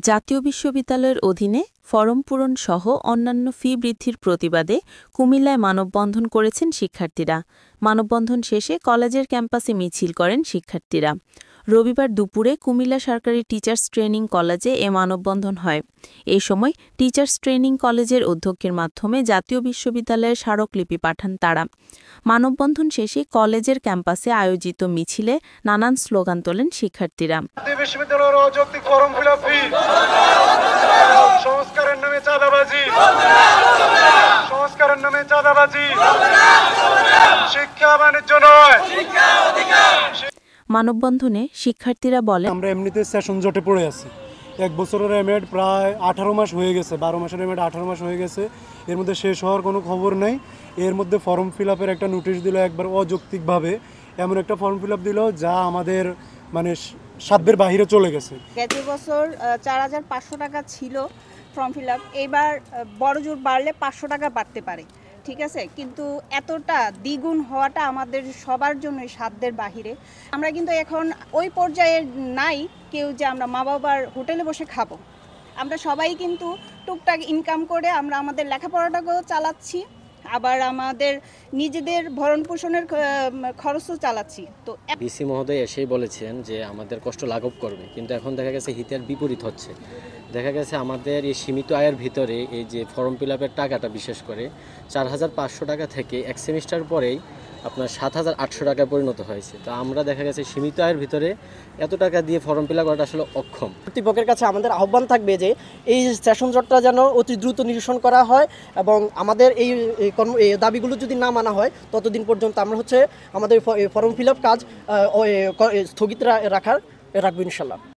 জাতীয় বিশ্ববিদ্যালয়ের অধীনে ফরম পূরণ সহ অন্যান্য ফি বৃদ্ধির প্রতিবাদে কুমিল্লায় মানববন্ধন করেছেন শিক্ষার্থীরা। মানববন্ধন শেষে কলেজের ক্যাম্পাসে মিছিল করেন শিক্ষার্থীরা। রবিবার দুপুরে কুমিল্লা সরকারি টিচার্স ট্রেনিং কলেজে এ মানববন্ধন হয়। এ সময় টিচার্স ট্রেনিং কলেজের অধ্যক্ষের মাধ্যমে জাতীয় বিশ্ববিদ্যালয়ের স্মারকলিপি পাঠান তারা। মানববন্ধন শেষে কলেজের ক্যাম্পাসে আয়োজিত মিছিলে নানান স্লোগান তোলেন শিক্ষার্থীরা। বিশ্ববিদ্যালয়ের অযৌক্তিক ফরম ফিল আপ ফি, সংস্কারের নামে চাঁদাবাজি, সংস্কারের নামে চাঁদাবাজি, শিক্ষা বাণিজ্য নয়। মানববন্ধনে শিক্ষার্থীরা বলেন, আমরা এমনিতে সেশন জটে পড়ে আছি। 1 বছরের এমএড প্রায় 18 মাস হয়ে গেছে, 12 মাসের এমএড 18 মাস হয়ে গেছে। এর মধ্যে শেষ হওয়ার কোনো খবর নেই। এর মধ্যে ফর্ম ফিল আপের একটা নোটিশ দিল একবার অযৌক্তিকভাবে, এমন একটা ফর্ম ফিল আপ দিল যা আমাদের মানে সাধ্যের বাহিরে চলে গেছে। গত বছর 4500 টাকা ছিল ফর্ম ফিল আপ, এবার বড় জোর বাড়লে 500 টাকা বাড়তে পারে, ঠিক আছে, কিন্তু এতটা দ্বিগুণ হওয়াটা আমাদের সবার জন্যই সাধ্যের বাহিরে। আমরা কিন্তু এখন ওই পর্যায়ে নাই কেউ যে আমরা মা বাবার হোটেলে বসে খাবো। আমরা সবাই কিন্তু টুকটাক ইনকাম করে আমরা আমাদের লেখাপড়াটাকেও চালাচ্ছি, আবার আমাদের নিজেদের ভরণ পোষণের খরচও চালাচ্ছি। তো ভিসি মহোদয় এসেই বলেছেন যে আমাদের কষ্ট লাঘব করবে, কিন্তু এখন দেখা গেছে হিতের বিপরীত হচ্ছে। দেখা গেছে আমাদের এই সীমিত আয়ের ভিতরে এই যে ফর্ম ফিল আপের টাকাটা বিশেষ করে 4500 টাকা থেকে এক সেমিস্টার পরেই আপনার 7800 টাকায় পরিণত হয়েছে। তো আমরা দেখা গেছে সীমিত আয়ের ভিতরে এত টাকা দিয়ে ফর্ম ফিল আপ করাটা আসলে অক্ষম। কর্তৃপক্ষের কাছে আমাদের আহ্বান থাকবে যে এই সেশন জটটা যেন অতি দ্রুত নিরসন করা হয়, এবং আমাদের এই দাবিগুলো যদি না মানা হয় ততদিন পর্যন্ত আমরা আমাদের ফর্ম ফিল আপ কাজ স্থগিত রাখবো ইনশাল্লাহ।